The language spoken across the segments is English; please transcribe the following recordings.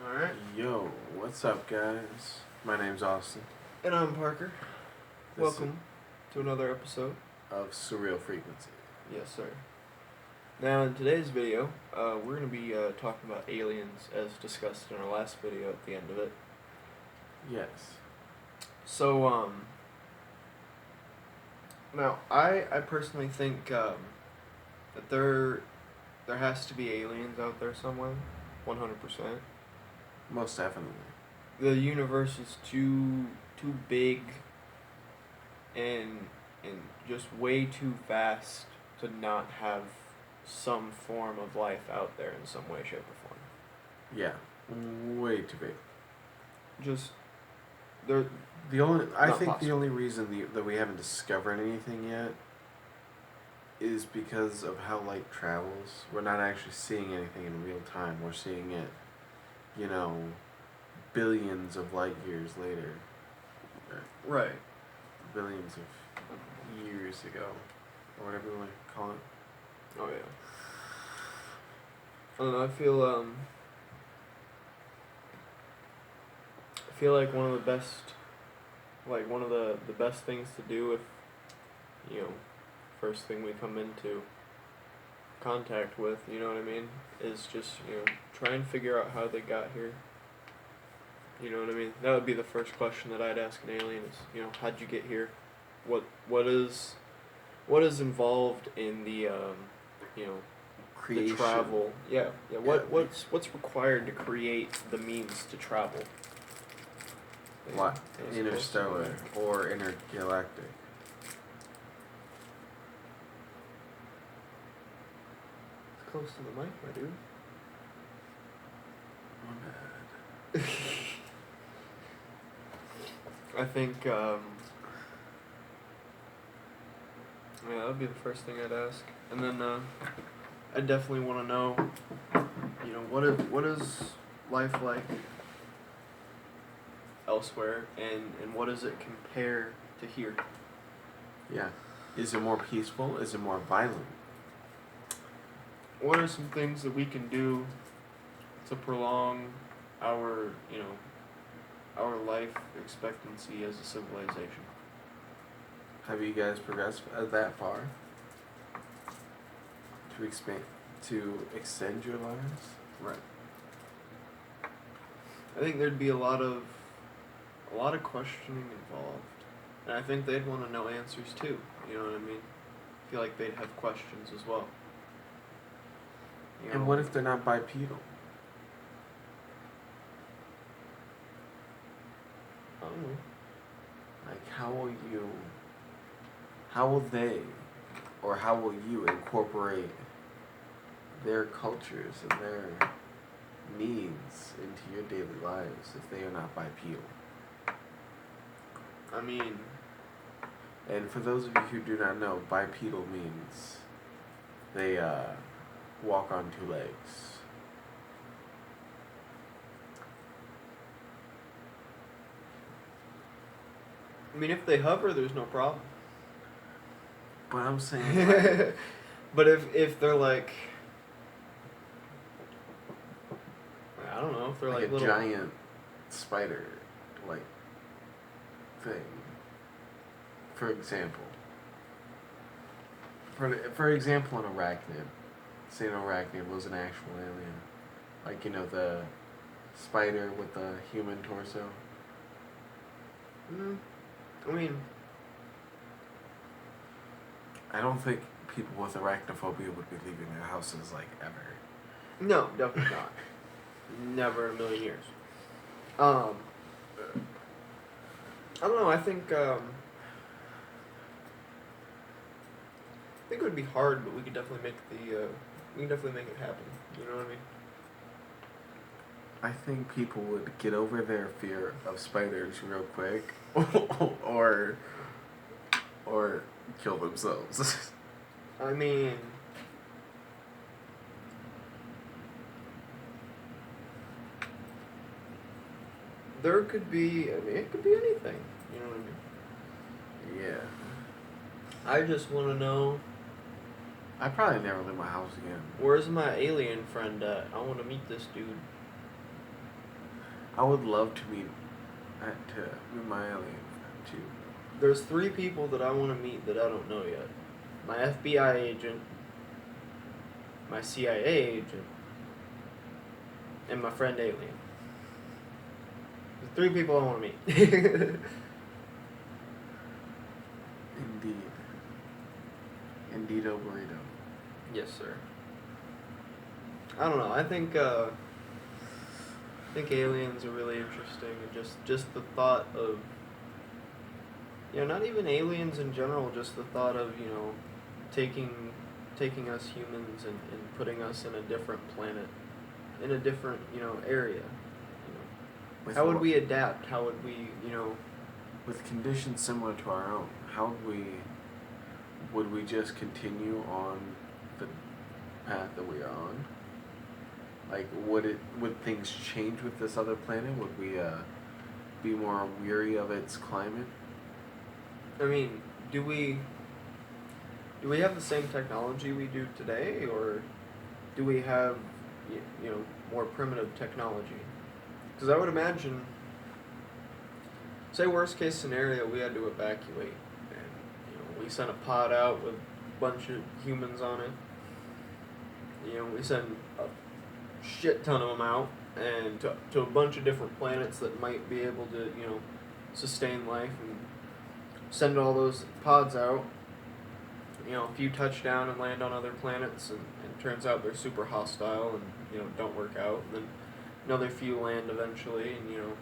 Alright. Yo, what's up, guys? My name's Austin. And I'm Parker. This Welcome to another episode. Of Surreal Frequency. Yes, sir. Now, in today's video, we're going to be talking about aliens as discussed in our last video at the end of it. Yes. So, now, I personally think that there has to be aliens out there somewhere, 100%. Most definitely. The universe is too big and just way too vast to not have some form of life out there in some way, shape, or form. Yeah. Way too big. Just there. I Not think possible. the only reason that we haven't discovered anything yet is because of how light travels. We're not actually seeing anything in real time. We're seeing it, billions of light years later. Right. Billions of years ago. Or whatever you want to call it. Oh yeah. I don't know. I feel like one of the best things to do if first thing we come into contact with, you know what I mean, is just try and figure out how they got here. You know what I mean? That would be the first question that I'd ask an alien is, how'd you get here? What is involved in the Creation. the travel? Yeah. What's required to create the means to travel? What? As Interstellar opposed to- or intergalactic. It's close to the mic, my dude. My bad. I think, that would be the first thing I'd ask. And then, I definitely want to know, what is life like elsewhere, and what does it compare to here? Yeah. Is it more peaceful? Is it more violent? What are some things that we can do to prolong our life expectancy as a civilization? Have you guys progressed that far? To extend your lives? Right. I think there'd be a lot of questioning involved, and I think they'd want to know answers too. You know what I mean? I feel like they'd have questions as well. And what if they're not bipedal? I don't know. Like, how will they, or how will you incorporate their cultures and their needs into your daily lives if they are not bipedal? I mean, And for those of you who do not know, bipedal means they walk on two legs. if they hover, there's no problem. But I'm saying, like, But if they're like, I don't know, if they're like like a little giant spider, like, thing. For example. For example, an arachnid. Say an arachnid was an actual alien. Like, the spider with the human torso. I mean, I don't think people with arachnophobia would be leaving their houses, like, ever. no, definitely not. Never in a million years. I don't know. I think it would be hard, but we could definitely make it happen. You know what I mean? I think people would get over their fear of spiders real quick, or kill themselves. I mean, there could be. It could be anything. You know what I mean? Yeah. I just want to know, I probably never leave my house again. where's my alien friend at? I want to meet this dude. I would love to meet my alien friend too. There's 3 people that I want to meet that I don't know yet. My FBI agent, my CIA agent, and my friend alien. There's 3 people I want to meet. Indeed. Indeedo burrito. Yes, sir. I don't know. I think aliens are really interesting, and just the thought of, not even aliens in general, just the thought of, taking us humans and putting us in a different planet, in a different, area. How would we adapt? How would we, with conditions similar to our own, how would we just continue on the path that we are on? Like, would things change with this other planet? Would we be more weary of its climate? I mean, do we have the same technology we do today, or do we have, more primitive technology? Because I would imagine, say worst case scenario, we had to evacuate, and we sent a pod out with a bunch of humans on it. We send a shit ton of them out, and to a bunch of different planets that might be able to, sustain life, and send all those pods out. A few touch down and land on other planets, and turns out they're super hostile and, don't work out. And then another few land eventually, and,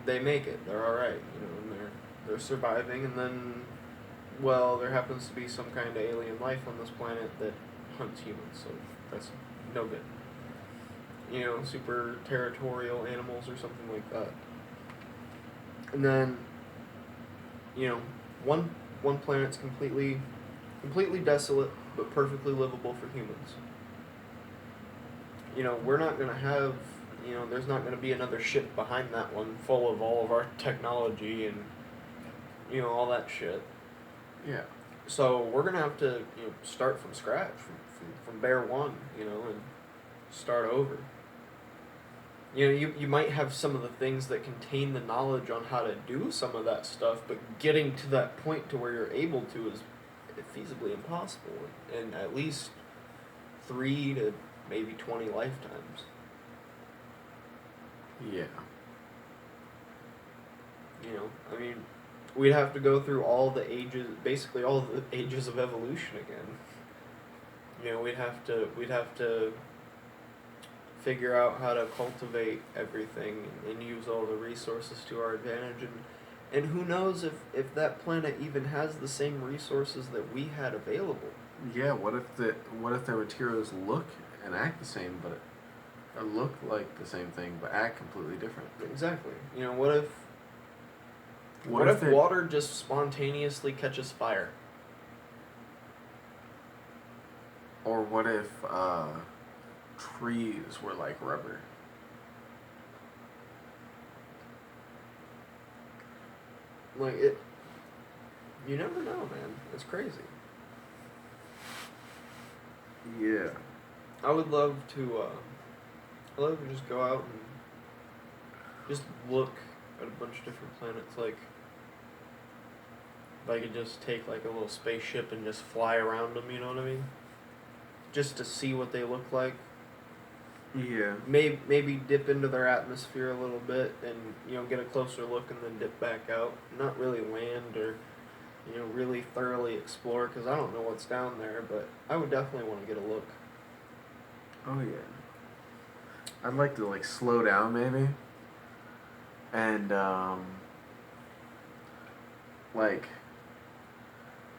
they make it. They're alright, and they're surviving. And then, well, there happens to be some kind of alien life on this planet that hunts humans, so that's no good. Super territorial animals or something like that. And then, one planet's completely desolate, but perfectly livable for humans. We're not going to have, there's not going to be another ship behind that one full of all of our technology and, all that shit. Yeah. So we're going to have to, start from scratch, from bare one, and start over. You might have some of the things that contain the knowledge on how to do some of that stuff, but getting to that point to where you're able to is feasibly impossible in at least 3 to maybe 20 lifetimes. Yeah. I mean, we'd have to go through basically all the ages of evolution again. We'd have to figure out how to cultivate everything and use all the resources to our advantage, and who knows if that planet even has the same resources that we had available. Yeah, what if the materials look and act the same, or look like the same thing but act completely different? Exactly. What if water just spontaneously catches fire? Or what if trees were like rubber? You never know, man. It's crazy. Yeah. I would love to just go out and just look at a bunch of different planets. Like, if I could just take like a little spaceship and just fly around them, you know what I mean? Just to see what they look like. Yeah. Maybe dip into their atmosphere a little bit and, get a closer look and then dip back out. Not really land or, really thoroughly explore, because I don't know what's down there, but I would definitely want to get a look. Oh, yeah. I'd like to, slow down, maybe. And,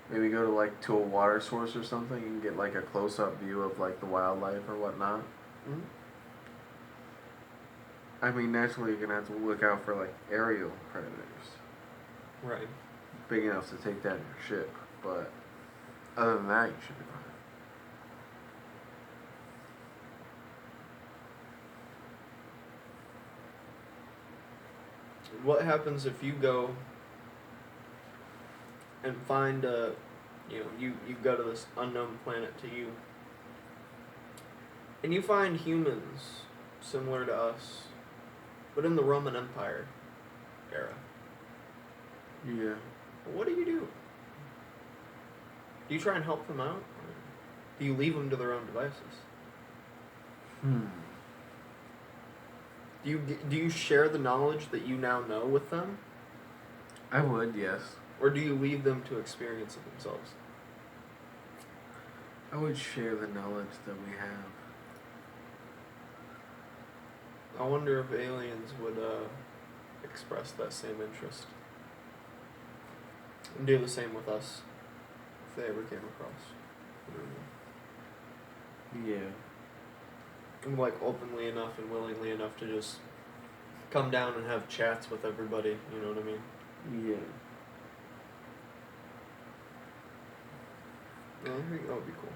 maybe go to a water source or something and get, a close-up view of, the wildlife or whatnot. Mm-hmm. I mean, naturally, you're going to have to look out for, aerial predators. Right. Big enough to take down your ship, but other than that, you should be fine. What happens if you go and find you go to this unknown planet to you, and you find humans similar to us, but in the Roman Empire era. Yeah. What do you do? Do you try and help them out? Or do you leave them to their own devices? Do you share the knowledge that you now know with them? I would, yes. Or do you leave them to experience it themselves? I would share the knowledge that we have. I wonder if aliens would express that same interest. And do the same with us, if they ever came across. Yeah. And like openly enough and willingly enough to just come down and have chats with everybody, you know what I mean? Yeah. I think that would be cool.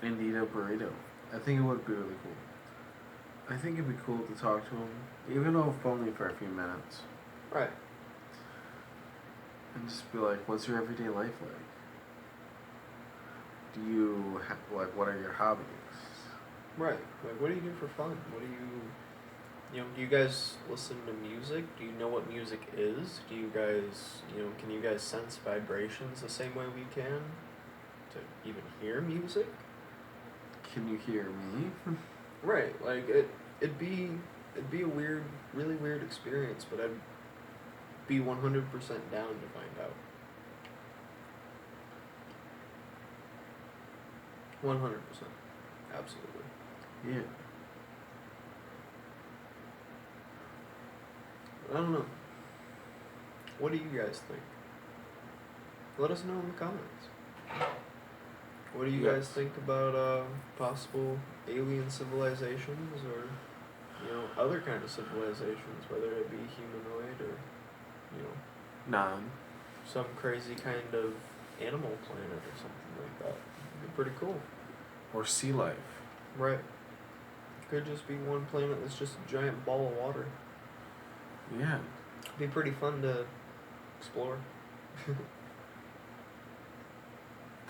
And eat a burrito. I think it would be really cool. I think it'd be cool to talk to him, even though if only for a few minutes. Right. And just be like, what's your everyday life like? Do you, what are your hobbies? Right. Like, what do you do for fun? What do do you guys listen to music? Do you know what music is? Do you guys, can you guys sense vibrations the same way we can? To even hear music? Can you hear me? Right. Like, it'd be a weird, really weird experience, but I'd be 100% down to find out. 100%. Absolutely. Yeah. I don't know. What do you guys think? Let us know in the comments. What do you Yes. guys think about possible alien civilizations or, other kind of civilizations, whether it be humanoid or, None. some crazy kind of animal planet or something like that. It'd be pretty cool. Or sea life. Right. Could just be one planet that's just a giant ball of water. Yeah. It'd be pretty fun to explore.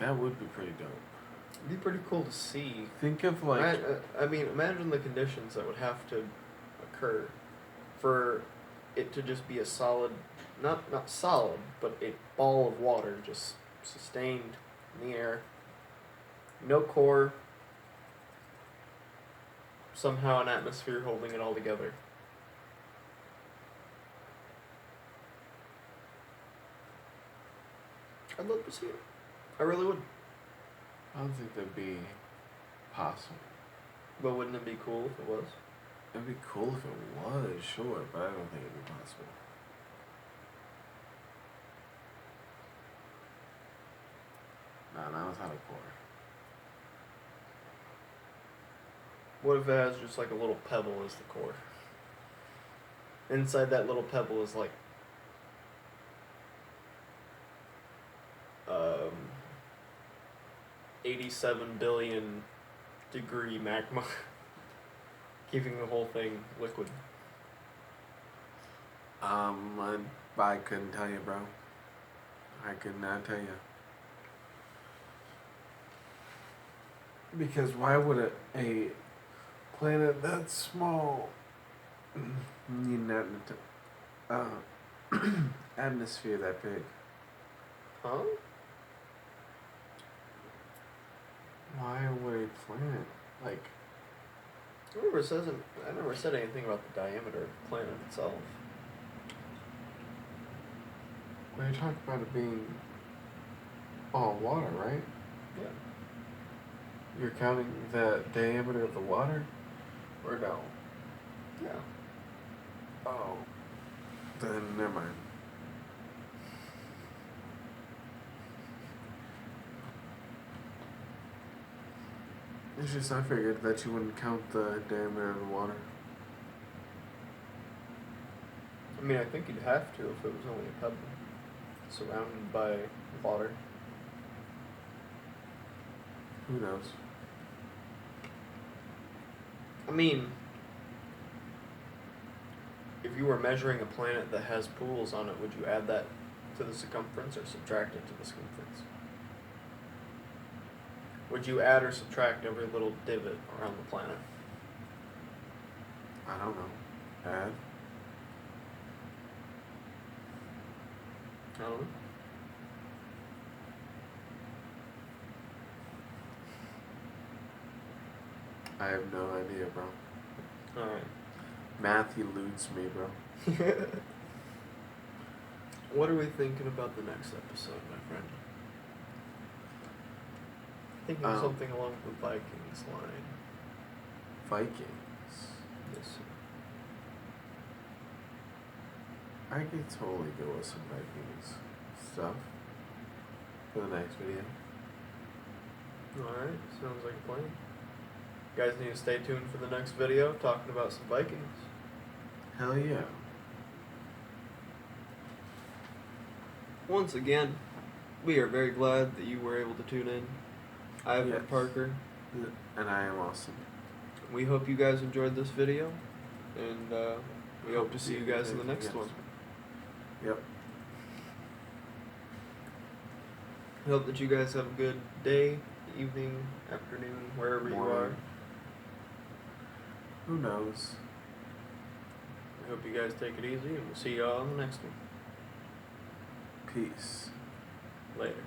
That would be pretty dope. It'd be pretty cool to see. Think of like... I mean, imagine the conditions that would have to occur for it to just be a solid, not solid, but a ball of water just sustained in the air. No core. Somehow an atmosphere holding it all together. I'd love to see it. I really would. I don't think that'd be possible. But wouldn't it be cool if it was? It'd be cool if it was, sure, but I don't think it'd be possible. Not without a core. What if it has just like a little pebble as the core? Inside that little pebble is like 87 billion degree magma, keeping the whole thing liquid. I couldn't tell you, bro. I could not tell you. Because why would a planet that small need an atmosphere that big? Huh? Why would a planet like? I never said anything about the diameter of the planet itself. Well, you talk about it being all water, right? Yeah. You're counting the diameter of the water, or no? Yeah. Oh, then never mind. It's just I figured that you wouldn't count the diameter of the water. I mean, I think you'd have to if it was only a pebble surrounded by water. Who knows? I mean, if you were measuring a planet that has pools on it, would you add that to the circumference or subtract it to the circumference? Would you add or subtract every little divot around the planet? I don't know. bad? I don't know. I have no idea, bro. Alright. Math eludes me, bro. What are we thinking about the next episode, my friend? Thinking something along the Vikings line. Vikings. Yes, sir. I could totally go with some Vikings stuff for the next video. Alright, sounds like a plan. You guys need to stay tuned for the next video talking about some Vikings. Hell yeah. Once again, we are very glad that you were able to tune in. I've been Yes. Parker. And I am Austin. We hope you guys enjoyed this video, and we hope to see you guys in the next one. Yep. We hope that you guys have a good day, evening, afternoon, wherever you are. Morning. Who knows? We hope you guys take it easy, and we'll see y'all on the next one. Peace. Later.